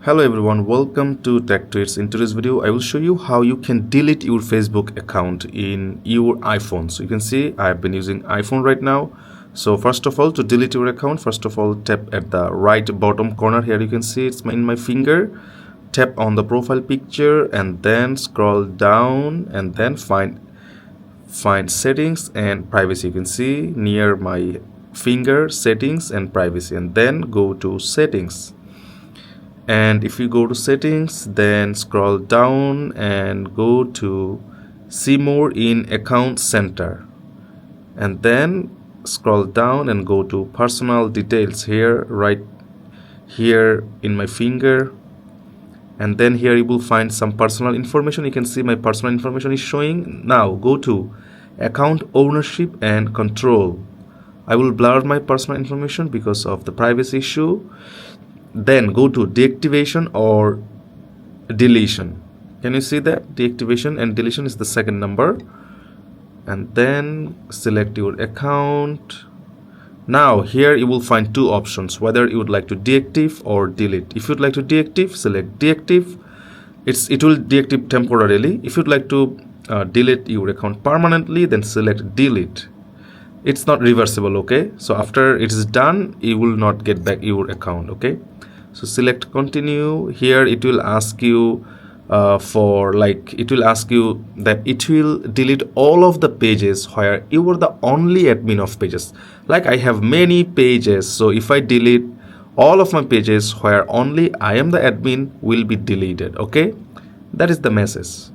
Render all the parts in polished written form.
Hello everyone, welcome to Tech Tweets. In today's video, I will show you how you can delete your Facebook account in your iPhone. So you can see I've been using iPhone right now. So first of all, to delete your account, first of all, tap at the right bottom corner. Here you can see it's in my finger. Tap on the profile picture and then scroll down and then find settings and privacy. You can see near my finger, settings and privacy, and then go to settings. And if you go to settings, then scroll down and go to see more in account center, and then scroll down and go to personal details here, right here in my finger, and then here you will find some personal information. You can see my personal information is showing. Now go to account ownership and control. I will blur my personal information because of the privacy issue. Then go to deactivation or deletion. Can you see that? Deactivation and deletion is the second number. And then select your account. Now here you will find two options, whether you would like to deactivate or delete. If you'd like to deactivate, select deactivate. It will deactivate temporarily. If you'd like to delete your account permanently, then select delete. It's not reversible, okay? So after it is done, you will not get back your account, okay? So select continue. Here it will ask you it will ask you that it will delete all of the pages where you were the only admin of pages. Like I have many pages, so if I delete all of my pages where only I am the admin, will be deleted, okay? That is the message.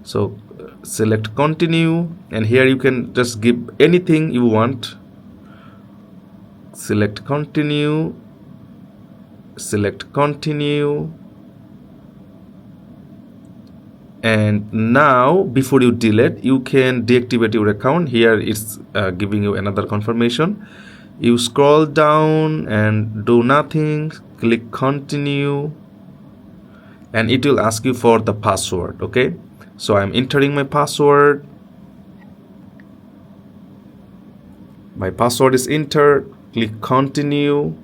So select continue, and here you can just give anything you want. Select continue, select continue, and now before you delete, you can deactivate your account. Here it's giving you another confirmation. You scroll down and do nothing, click continue, and it will ask you for the password, okay? So I'm entering my password. My password is entered. Click continue.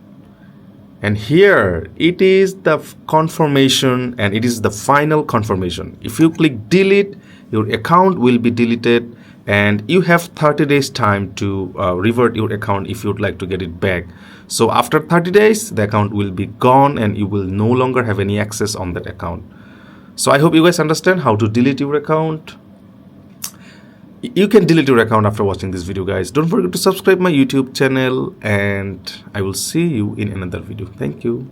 And here it is the confirmation, and it is the final confirmation. If you click delete, your account will be deleted, and you have 30 days time to revert your account if you'd like to get it back. So after 30 days, the account will be gone and you will no longer have any access on that account. So I hope you guys understand how to delete your account. You can delete your account after watching this video, guys. Don't forget to subscribe my YouTube channel, and I will see you in another video. Thank you.